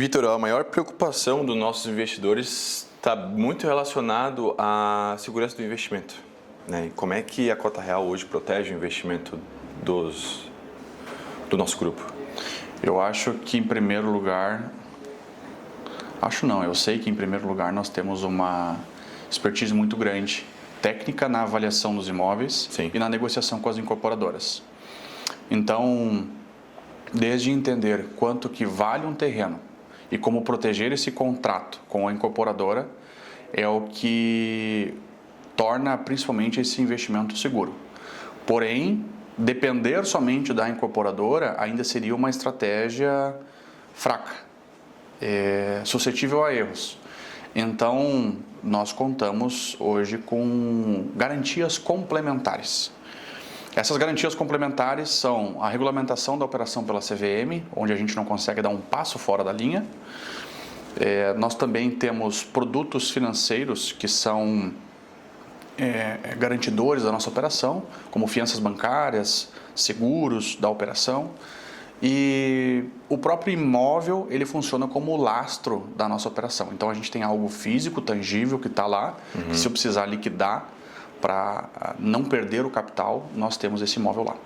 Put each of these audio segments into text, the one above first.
Vitor, a maior preocupação dos nossos investidores está muito relacionado à segurança do investimento, né? E como é que a Cota Real hoje protege o investimento do nosso grupo? Eu acho que em primeiro lugar, eu sei que em primeiro lugar nós temos uma expertise muito grande, técnica na avaliação dos imóveis. Sim. E na negociação com as incorporadoras. Então, desde entender quanto que vale um terreno e como proteger esse contrato com a incorporadora é o que torna principalmente esse investimento seguro. Porém, depender somente da incorporadora ainda seria uma estratégia fraca, suscetível a erros. Então, nós contamos hoje com garantias complementares. Essas garantias complementares são a regulamentação da operação pela CVM, onde a gente não consegue dar um passo fora da linha. Nós também temos produtos financeiros que são garantidores da nossa operação, como fianças bancárias, seguros da operação. E o próprio imóvel, ele funciona como lastro da nossa operação. Então, a gente tem algo físico, tangível, que está lá, que se eu precisar liquidar para não perder o capital, nós temos esse imóvel lá.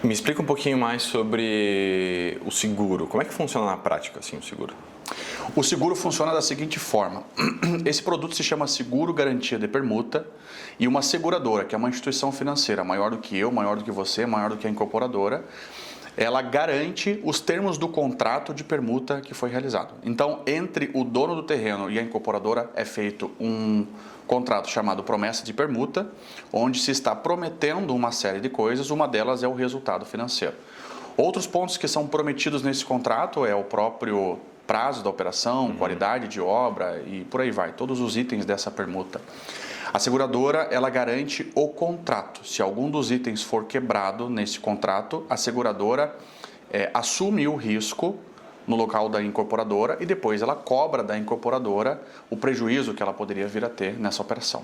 Me explica um pouquinho mais sobre o seguro. Como é que funciona na prática, assim, o seguro? O seguro funciona da seguinte forma. Esse produto se chama Seguro Garantia de Permuta e uma seguradora, que é uma instituição financeira maior do que eu, maior do que você, maior do que a incorporadora, ela garante os termos do contrato de permuta que foi realizado. Então, entre o dono do terreno e a incorporadora é feito um contrato chamado promessa de permuta, onde se está prometendo uma série de coisas, uma delas é o resultado financeiro. Outros pontos que são prometidos nesse contrato é o próprio prazo da operação, qualidade de obra e por aí vai, todos os itens dessa permuta. A seguradora, ela garante o contrato. Se algum dos itens for quebrado nesse contrato, a seguradora assume o risco no local da incorporadora e depois ela cobra da incorporadora o prejuízo que ela poderia vir a ter nessa operação.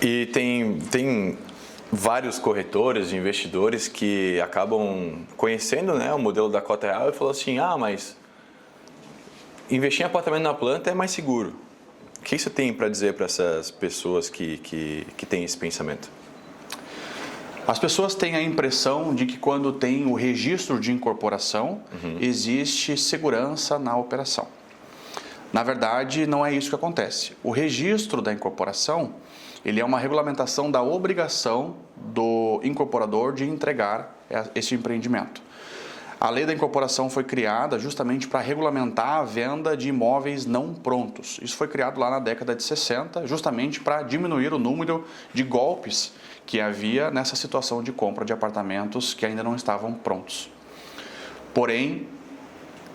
E tem vários corretores, investidores que acabam conhecendo, né, o modelo da Cota Real e falam assim, mas investir em apartamento na planta é mais seguro. O que você tem para dizer para essas pessoas que têm esse pensamento? As pessoas têm a impressão de que quando tem o registro de incorporação, existe segurança na operação. Na verdade, não é isso que acontece. O registro da incorporação, ele é uma regulamentação da obrigação do incorporador de entregar esse empreendimento. A lei da incorporação foi criada justamente para regulamentar a venda de imóveis não prontos. Isso foi criado lá na década de 60, justamente para diminuir o número de golpes que havia nessa situação de compra de apartamentos que ainda não estavam prontos. Porém,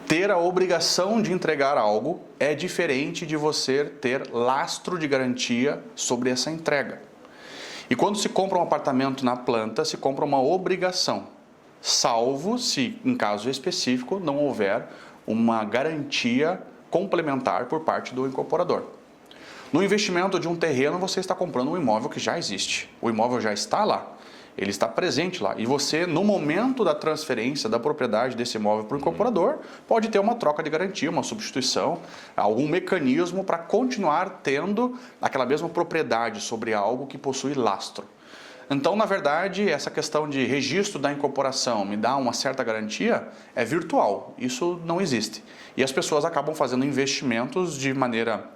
ter a obrigação de entregar algo é diferente de você ter lastro de garantia sobre essa entrega. E quando se compra um apartamento na planta, se compra uma obrigação, salvo se, em caso específico, não houver uma garantia complementar por parte do incorporador. No investimento de um terreno, você está comprando um imóvel que já existe. O imóvel já está lá, ele está presente lá. E você, no momento da transferência da propriedade desse imóvel para o incorporador, pode ter uma troca de garantia, uma substituição, algum mecanismo para continuar tendo aquela mesma propriedade sobre algo que possui lastro. Então, na verdade, essa questão de registro da incorporação me dá uma certa garantia é virtual, isso não existe. E as pessoas acabam fazendo investimentos de maneira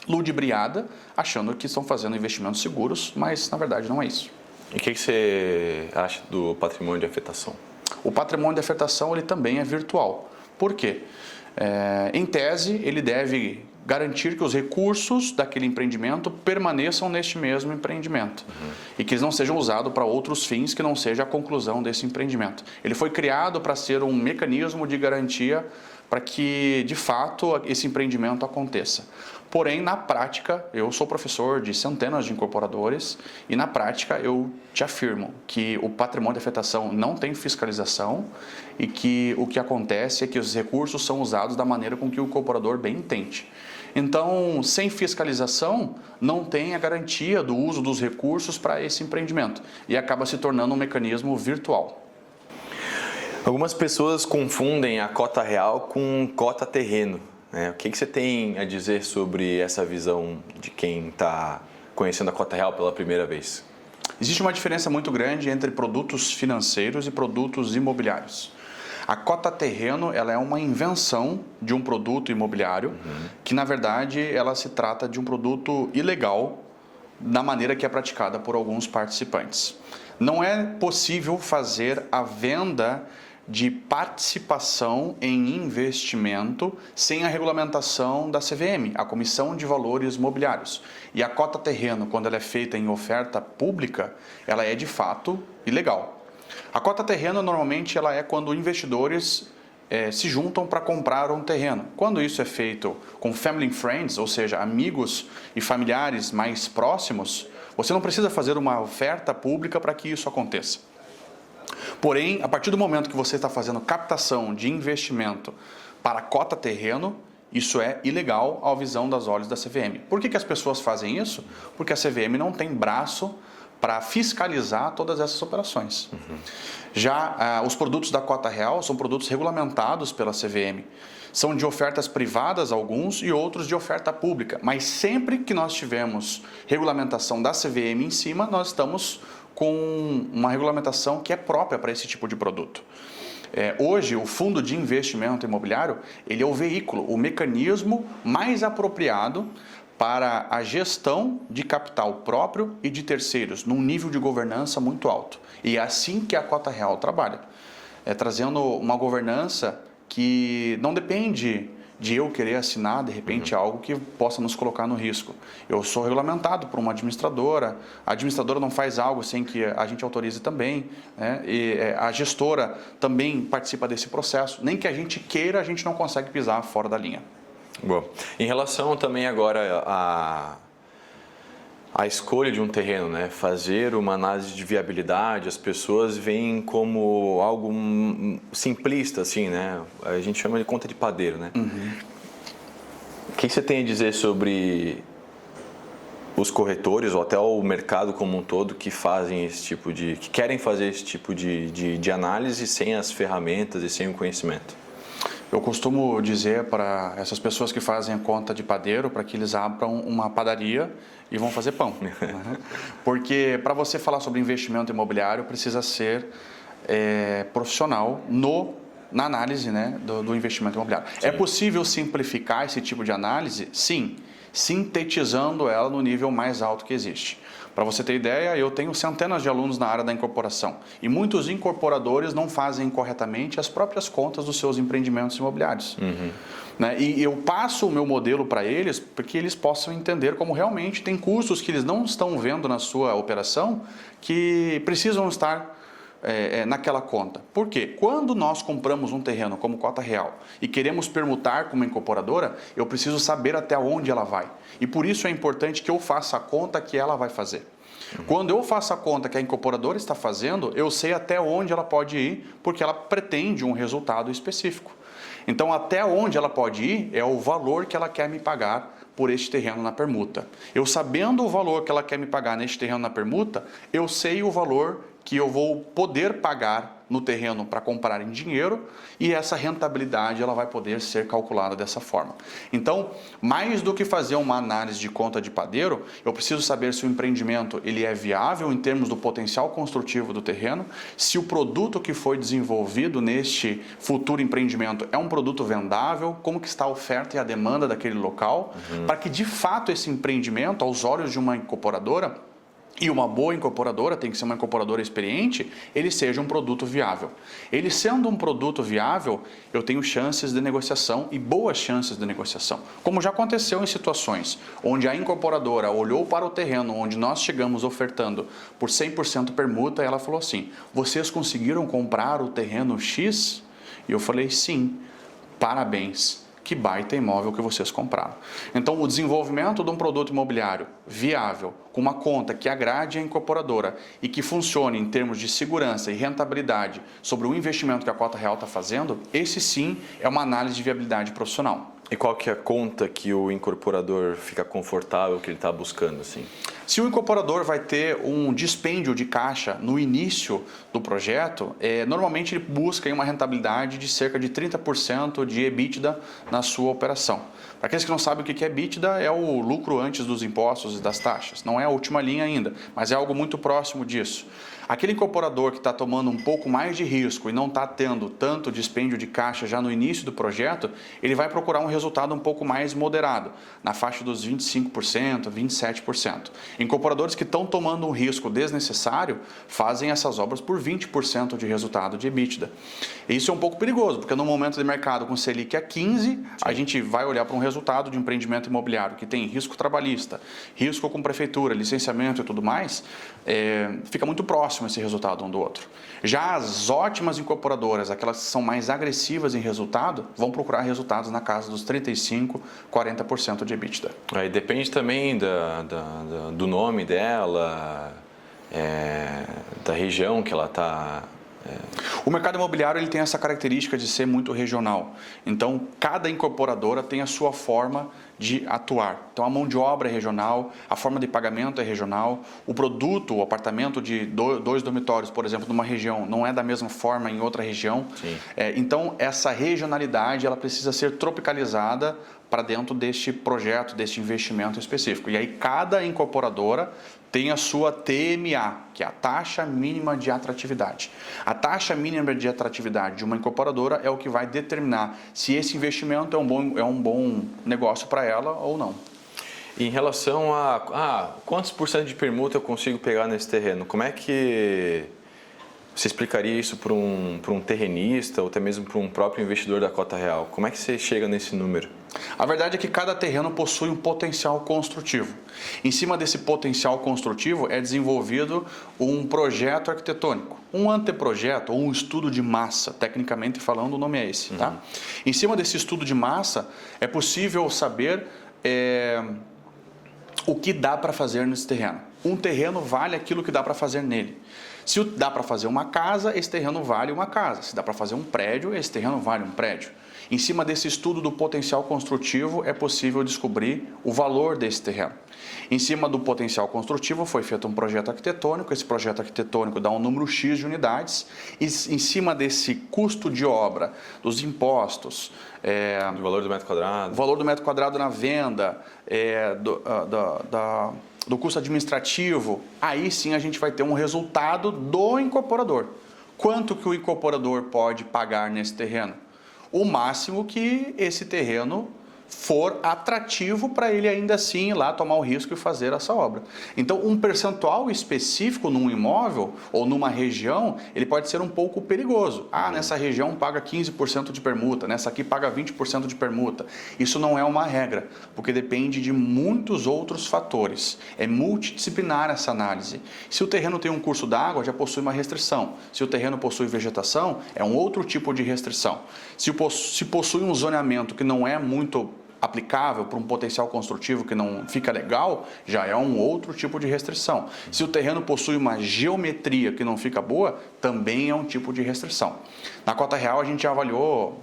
ludibriada, achando que estão fazendo investimentos seguros, mas na verdade não é isso. E o que você acha do patrimônio de afetação? O patrimônio de afetação ele também é virtual. Por quê? Em tese, ele deve garantir que os recursos daquele empreendimento permaneçam neste mesmo empreendimento e que eles não sejam usados para outros fins que não seja a conclusão desse empreendimento. Ele foi criado para ser um mecanismo de garantia para que, de fato, esse empreendimento aconteça. Porém, na prática, eu sou professor de centenas de incorporadores e, na prática, eu te afirmo que o patrimônio de afetação não tem fiscalização e que o que acontece é que os recursos são usados da maneira com que o incorporador bem entende. Então, sem fiscalização, não tem a garantia do uso dos recursos para esse empreendimento e acaba se tornando um mecanismo virtual. Algumas pessoas confundem a cota real com cota terreno, né? O que você tem a dizer sobre essa visão de quem está conhecendo a cota real pela primeira vez? Existe uma diferença muito grande entre produtos financeiros e produtos imobiliários. A cota terreno, ela é uma invenção de um produto imobiliário, que na verdade ela se trata de um produto ilegal da maneira que é praticada por alguns participantes. Não é possível fazer a venda de participação em investimento sem a regulamentação da CVM, a Comissão de Valores Mobiliários. E a cota terreno, quando ela é feita em oferta pública, ela é de fato ilegal. A cota terreno normalmente ela é quando investidores se juntam para comprar um terreno. Quando isso é feito com family and friends, ou seja, amigos e familiares mais próximos, você não precisa fazer uma oferta pública para que isso aconteça. Porém, a partir do momento que você está fazendo captação de investimento para cota terreno, isso é ilegal à visão das olhos da CVM. Por que as pessoas fazem isso? Porque a CVM não tem braço para fiscalizar todas essas operações. Já os produtos da cota real são produtos regulamentados pela CVM. São de ofertas privadas alguns e outros de oferta pública. Mas sempre que nós tivermos regulamentação da CVM em cima, nós estamos com uma regulamentação que é própria para esse tipo de produto. Hoje, o fundo de investimento imobiliário, ele é o veículo, o mecanismo mais apropriado para a gestão de capital próprio e de terceiros, num nível de governança muito alto. E é assim que a cota real trabalha, trazendo uma governança que não depende de eu querer assinar, de repente, algo que possa nos colocar no risco. Eu sou regulamentado por uma administradora, a administradora não faz algo sem que a gente autorize também, né? E a gestora também participa desse processo. Nem que a gente queira, a gente não consegue pisar fora da linha. Bom, em relação também agora a escolha de um terreno, né? Fazer uma análise de viabilidade, as pessoas veem como algo simplista, assim, né? A gente chama de conta de padeiro, né? O que você tem a dizer sobre os corretores ou até o mercado como um todo que fazem esse tipo que querem fazer esse tipo de análise sem as ferramentas e sem o conhecimento? Eu costumo dizer para essas pessoas que fazem a conta de padeiro para que eles abram uma padaria e vão fazer pão. Porque para você falar sobre investimento imobiliário precisa ser profissional na análise, né, do investimento imobiliário. Sim. É possível simplificar esse tipo de análise? Sim, sintetizando ela no nível mais alto que existe. Para você ter ideia, eu tenho centenas de alunos na área da incorporação e muitos incorporadores não fazem corretamente as próprias contas dos seus empreendimentos imobiliários. Né? E eu passo o meu modelo para eles para que eles possam entender como realmente tem custos que eles não estão vendo na sua operação que precisam estar naquela conta. Por quê? Quando nós compramos um terreno como cota real e queremos permutar com uma incorporadora, eu preciso saber até onde ela vai. E por isso é importante que eu faça a conta que ela vai fazer. Quando eu faço a conta que a incorporadora está fazendo, eu sei até onde ela pode ir, porque ela pretende um resultado específico. Então, até onde ela pode ir é o valor que ela quer me pagar por este terreno na permuta. Eu sabendo o valor que ela quer me pagar neste terreno na permuta, eu sei o valor que eu vou poder pagar no terreno para comprar em dinheiro e essa rentabilidade ela vai poder ser calculada dessa forma. Então, mais do que fazer uma análise de conta de padeiro, eu preciso saber se o empreendimento ele é viável em termos do potencial construtivo do terreno, se o produto que foi desenvolvido neste futuro empreendimento é um produto vendável, como que está a oferta e a demanda daquele local, para que de fato esse empreendimento, aos olhos de uma incorporadora, e uma boa incorporadora, tem que ser uma incorporadora experiente, ele seja um produto viável. Ele sendo um produto viável, eu tenho chances de negociação e boas chances de negociação. Como já aconteceu em situações onde a incorporadora olhou para o terreno onde nós chegamos ofertando por 100% permuta, e ela falou assim, vocês conseguiram comprar o terreno X? E eu falei, sim, parabéns. Que baita imóvel que vocês compraram. Então, o desenvolvimento de um produto imobiliário viável, com uma conta que agrade a incorporadora e que funcione em termos de segurança e rentabilidade sobre o investimento que a cota real está fazendo, esse sim é uma análise de viabilidade profissional. E qual que é a conta que o incorporador fica confortável, que ele está buscando, assim? Se o incorporador vai ter um dispêndio de caixa no início do projeto, normalmente ele busca uma rentabilidade de cerca de 30% de EBITDA na sua operação. Para aqueles que não sabem o que é EBITDA, é o lucro antes dos impostos e das taxas. Não é a última linha ainda, mas é algo muito próximo disso. Aquele incorporador que está tomando um pouco mais de risco e não está tendo tanto dispêndio de caixa já no início do projeto, ele vai procurar um resultado um pouco mais moderado, na faixa dos 25%, 27%. Incorporadores que estão tomando um risco desnecessário fazem essas obras por 20% de resultado de EBITDA. E isso é um pouco perigoso, porque no momento de mercado com Selic a 15, a gente vai olhar para um resultado de empreendimento imobiliário que tem risco trabalhista, risco com prefeitura, licenciamento e tudo mais, fica muito próximo esse resultado um do outro. Já as ótimas incorporadoras, aquelas que são mais agressivas em resultado, vão procurar resultados na casa dos 35%, 40% de EBITDA. Aí depende também do nome dela, da região que ela está. O mercado imobiliário ele tem essa característica de ser muito regional. Então, cada incorporadora tem a sua forma de atuar. Então, a mão de obra é regional, a forma de pagamento é regional, o produto, o apartamento de 2 dormitórios, por exemplo, numa região, não é da mesma forma em outra região. Então, essa regionalidade ela precisa ser tropicalizada para dentro deste projeto, deste investimento específico. E aí, cada incorporadora tem a sua TMA, que é a taxa mínima de atratividade. A taxa mínima de atratividade de uma incorporadora é o que vai determinar se esse investimento é um bom negócio para ela ou não. Em relação a quantos por cento de permuta eu consigo pegar nesse terreno, como é que você explicaria isso para um terrenista ou até mesmo para um próprio investidor da cota real? Como é que você chega nesse número? A verdade é que cada terreno possui um potencial construtivo. Em cima desse potencial construtivo é desenvolvido um projeto arquitetônico, um anteprojeto ou um estudo de massa, tecnicamente falando o nome é esse. Tá? Em cima desse estudo de massa é possível saber o que dá para fazer nesse terreno. Um terreno vale aquilo que dá para fazer nele. Se dá para fazer uma casa, esse terreno vale uma casa. Se dá para fazer um prédio, esse terreno vale um prédio. Em cima desse estudo do potencial construtivo, é possível descobrir o valor desse terreno. Em cima do potencial construtivo, foi feito um projeto arquitetônico. Esse projeto arquitetônico dá um número X de unidades. E em cima desse custo de obra, dos impostos, o valor do metro quadrado. O valor do metro quadrado na venda, do custo administrativo, aí sim a gente vai ter um resultado do incorporador. Quanto que o incorporador pode pagar nesse terreno? O máximo que esse terreno for atrativo para ele ainda assim ir lá tomar o risco e fazer essa obra. Então, um percentual específico num imóvel ou numa região, ele pode ser um pouco perigoso. Nessa região paga 15% de permuta, nessa aqui paga 20% de permuta. Isso não é uma regra, porque depende de muitos outros fatores. É multidisciplinar essa análise. Se o terreno tem um curso d'água, já possui uma restrição. Se o terreno possui vegetação, é um outro tipo de restrição. Se possui um zoneamento que não é muito aplicável para um potencial construtivo que não fica legal, já é um outro tipo de restrição. Se o terreno possui uma geometria que não fica boa, também é um tipo de restrição. Na cota real a gente já avaliou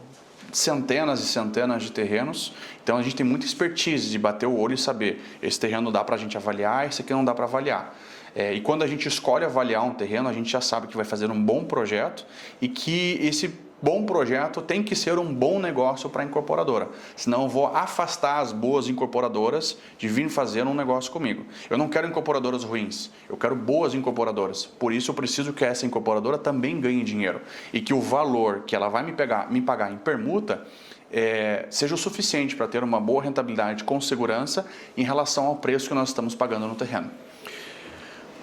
centenas e centenas de terrenos, então a gente tem muita expertise de bater o olho e saber, esse terreno dá para a gente avaliar, esse aqui não dá para avaliar. E quando a gente escolhe avaliar um terreno, a gente já sabe que vai fazer um bom projeto e que esse bom projeto tem que ser um bom negócio para a incorporadora, senão eu vou afastar as boas incorporadoras de vir fazer um negócio comigo. Eu não quero incorporadoras ruins, eu quero boas incorporadoras, por isso eu preciso que essa incorporadora também ganhe dinheiro e que o valor que ela vai me pagar em permuta seja o suficiente para ter uma boa rentabilidade com segurança em relação ao preço que nós estamos pagando no terreno.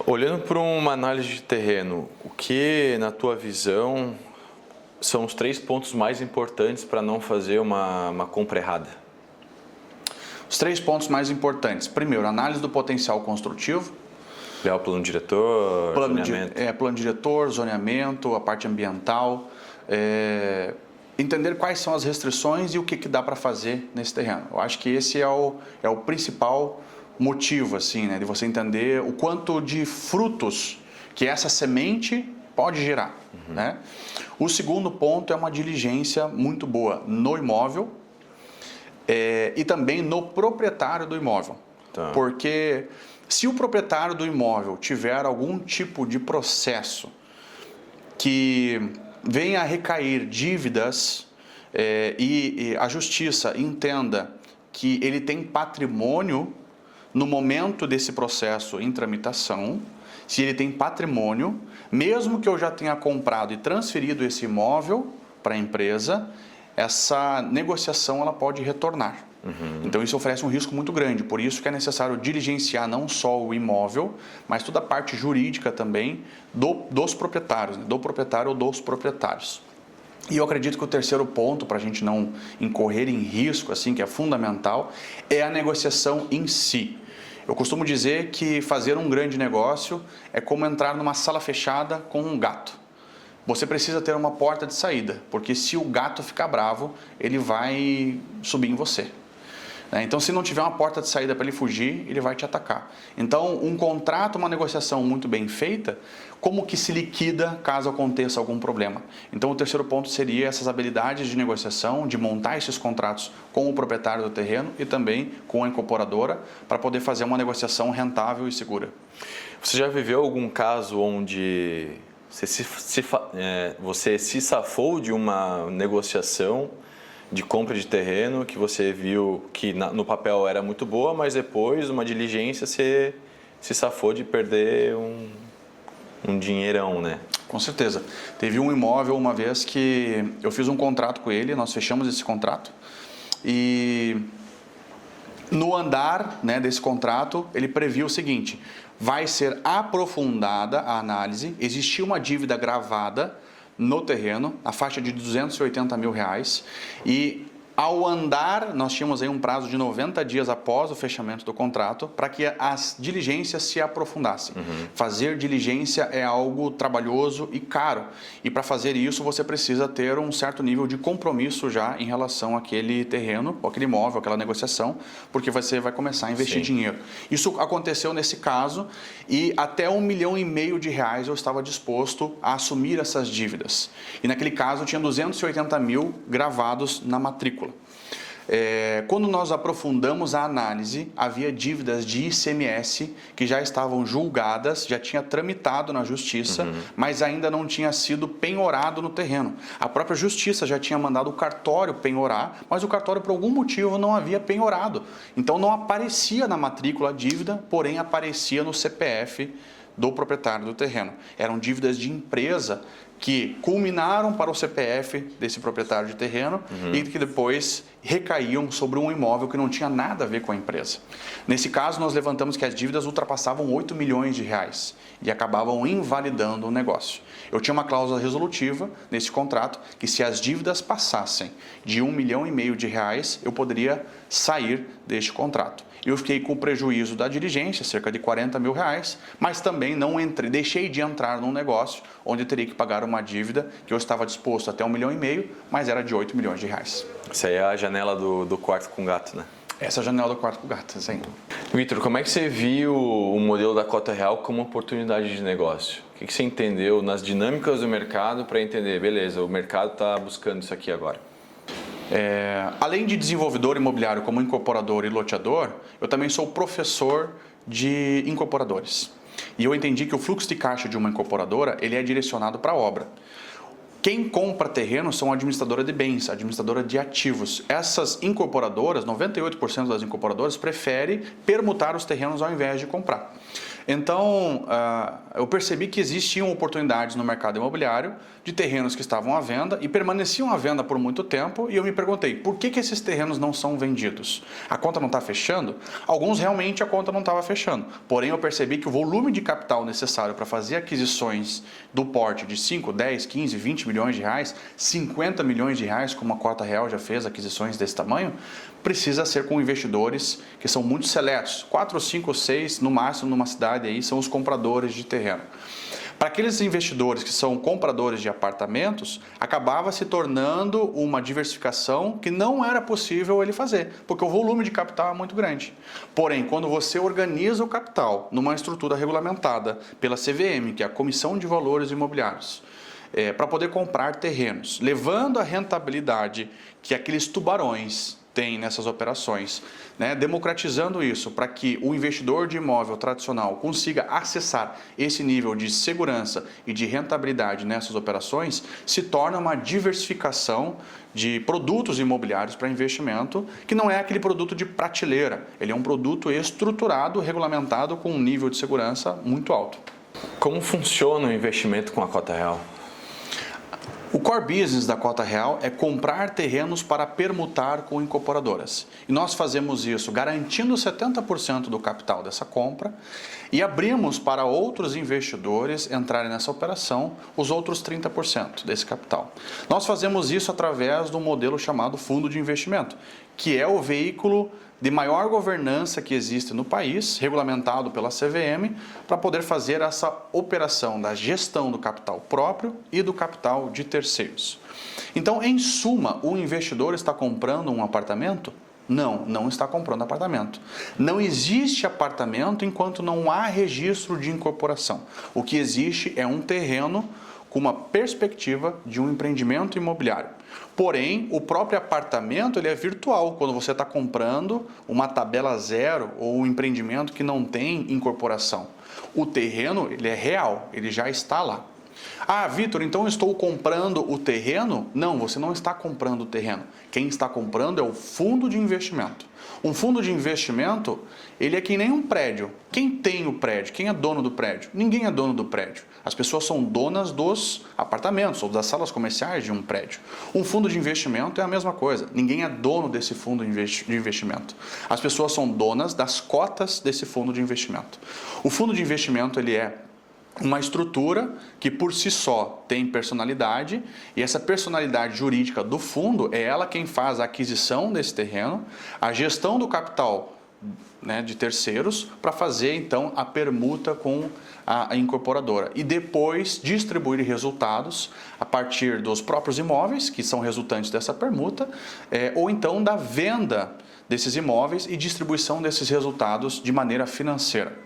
Olhando para uma análise de terreno, o que, na tua visão, são os 3 pontos mais importantes para não fazer uma compra errada? Os 3 pontos mais importantes. Primeiro, análise do potencial construtivo. O plano diretor, zoneamento. Plano diretor, zoneamento, a parte ambiental. Entender quais são as restrições e o que dá para fazer nesse terreno. Eu acho que esse é o principal motivo, assim, né, de você entender o quanto de frutos que essa semente pode gerar. Né? O segundo ponto é uma diligência muito boa no imóvel e também no proprietário do imóvel. Tá. Porque Se o proprietário do imóvel tiver algum tipo de processo que venha a recair dívidas e a justiça entenda que ele tem patrimônio no momento desse processo em tramitação, se ele tem patrimônio, mesmo que eu já tenha comprado e transferido esse imóvel para a empresa, essa negociação ela pode retornar. Então isso oferece um risco muito grande, por isso que é necessário diligenciar não só o imóvel, mas toda a parte jurídica também dos proprietários, do proprietário ou dos proprietários. E eu acredito que o terceiro ponto, para a gente não incorrer em risco, assim, que é fundamental, é a negociação em si. Eu costumo dizer que fazer um grande negócio é como entrar numa sala fechada com um gato. Você precisa ter uma porta de saída, porque se o gato ficar bravo, ele vai subir em você. Então, se não tiver uma porta de saída para ele fugir, ele vai te atacar. Então, um contrato, uma negociação muito bem feita, como que se liquida caso aconteça algum problema? Então, o terceiro ponto seria essas habilidades de negociação, de montar esses contratos com o proprietário do terreno e também com a incorporadora, para poder fazer uma negociação rentável e segura. Você já viveu algum caso onde você se safou de uma negociação de compra de terreno que você viu que no papel era muito boa, mas depois, uma diligência, você se safou de perder um dinheirão, né? Com certeza. Teve um imóvel uma vez que eu fiz um contrato com ele, nós fechamos esse contrato e no andar, né, desse contrato ele previu o seguinte: vai ser aprofundada a análise, existia uma dívida gravada no terreno, a faixa de R$280 mil, e ao andar, nós tínhamos aí um prazo de 90 dias após o fechamento do contrato para que as diligências se aprofundassem. Fazer diligência é algo trabalhoso e caro. E para fazer isso, você precisa ter um certo nível de compromisso já em relação àquele terreno, aquele imóvel, aquela negociação, porque você vai começar a investir dinheiro. Isso aconteceu nesse caso e até R$1,5 milhão eu estava disposto a assumir essas dívidas. E naquele caso, tinha 280 mil gravados na matrícula. Quando nós aprofundamos a análise, havia dívidas de ICMS que já estavam julgadas, já tinha tramitado na justiça, mas ainda não tinha sido penhorado no terreno. A própria justiça já tinha mandado o cartório penhorar, mas o cartório por algum motivo não havia penhorado. Então não aparecia na matrícula a dívida, porém aparecia no CPF do proprietário do terreno. Eram dívidas de empresa que culminaram para o CPF desse proprietário de terreno e que depois recaíam sobre um imóvel que não tinha nada a ver com a empresa. Nesse caso, nós levantamos que as dívidas ultrapassavam R$8 milhões e acabavam invalidando o negócio. Eu tinha uma cláusula resolutiva nesse contrato que se as dívidas passassem de R$1,5 milhão, eu poderia sair deste contrato. Eu fiquei com o prejuízo da diligência, cerca de R$40 mil, mas também deixei de entrar num negócio onde eu teria que pagar uma dívida que eu estava disposto até R$1,5 milhão, mas era de R$8 milhões. Essa aí é a janela do quarto com gato, né? Essa é a janela do quarto com gato, sim. Vitor, como é que você viu o modelo da cota real como oportunidade de negócio? O que você entendeu nas dinâmicas do mercado para entender, beleza, o mercado está buscando isso aqui agora? Além de desenvolvedor imobiliário como incorporador e loteador, eu também sou professor de incorporadores. E eu entendi que o fluxo de caixa de uma incorporadora ele é direcionado para a obra. Quem compra terreno são administradora de bens, administradora de ativos. Essas incorporadoras, 98% das incorporadoras, preferem permutar os terrenos ao invés de comprar. Então, eu percebi que existiam oportunidades no mercado imobiliário de terrenos que estavam à venda e permaneciam à venda por muito tempo e eu me perguntei, por que esses terrenos não são vendidos? A conta não está fechando? Alguns realmente a conta não estava fechando, porém eu percebi que o volume de capital necessário para fazer aquisições do porte de 5, 10, 15, 20 milhões de reais, 50 milhões de reais, como a Cota Real já fez aquisições desse tamanho, precisa ser com investidores que são muito seletos, 4, 5, 6 no máximo numa cidade aí são os compradores de terreno. Para aqueles investidores que são compradores de apartamentos, acabava se tornando uma diversificação que não era possível ele fazer, porque o volume de capital é muito grande. Porém, quando você organiza o capital numa estrutura regulamentada pela CVM, que é a Comissão de Valores Imobiliários, para poder comprar terrenos, levando a rentabilidade que aqueles tubarões tem nessas operações, né? Democratizando isso para que o investidor de imóvel tradicional consiga acessar esse nível de segurança e de rentabilidade nessas operações, se torna uma diversificação de produtos imobiliários para investimento, que não é aquele produto de prateleira, ele é um produto estruturado, regulamentado com um nível de segurança muito alto. Como funciona o investimento com a cota real? O core business da cota real é comprar terrenos para permutar com incorporadoras. E nós fazemos isso garantindo 70% do capital dessa compra e abrimos para outros investidores entrarem nessa operação os outros 30% desse capital. Nós fazemos isso através do modelo chamado fundo de investimento, que é o veículo de maior governança que existe no país, regulamentado pela CVM, para poder fazer essa operação da gestão do capital próprio e do capital de terceiros. Então, em suma, o investidor está comprando um apartamento? Não, não está comprando apartamento. Não existe apartamento enquanto não há registro de incorporação. O que existe é um terreno com uma perspectiva de um empreendimento imobiliário. Porém, o próprio apartamento ele é virtual, quando você está comprando uma tabela zero ou um empreendimento que não tem incorporação. O terreno ele é real, ele já está lá. Ah, Vitor, então eu estou comprando o terreno? Não, você não está comprando o terreno. Quem está comprando é o fundo de investimento. Um fundo de investimento, ele é que nem um prédio. Quem tem o prédio? Quem é dono do prédio? Ninguém é dono do prédio. As pessoas são donas dos apartamentos ou das salas comerciais de um prédio. Um fundo de investimento é a mesma coisa. Ninguém é dono desse fundo de investimento. As pessoas são donas das cotas desse fundo de investimento. O fundo de investimento, ele é uma estrutura que por si só tem personalidade e essa personalidade jurídica do fundo é ela quem faz a aquisição desse terreno, a gestão do capital, né, de terceiros para fazer então a permuta com a incorporadora e depois distribuir resultados a partir dos próprios imóveis que são resultantes dessa permuta ou então da venda desses imóveis e distribuição desses resultados de maneira financeira.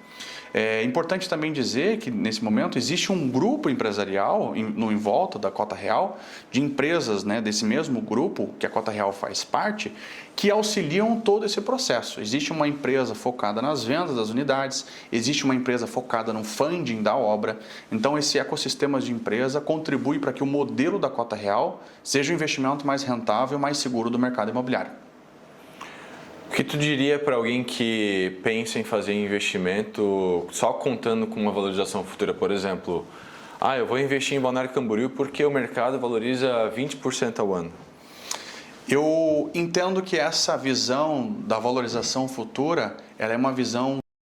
É importante também dizer que, nesse momento, existe um grupo empresarial em volta da cota real, de empresas, né, desse mesmo grupo, que a cota real faz parte, que auxiliam todo esse processo. Existe uma empresa focada nas vendas das unidades, existe uma empresa focada no funding da obra. Então, esse ecossistema de empresa contribui para que o modelo da cota real seja o investimento mais rentável e mais seguro do mercado imobiliário. O que tu diria para alguém que pensa em fazer investimento só contando com uma valorização futura? Por exemplo, eu vou investir em Balneário Camboriú porque o mercado valoriza 20% ao ano. Eu entendo que essa visão da valorização futura, ela é uma visão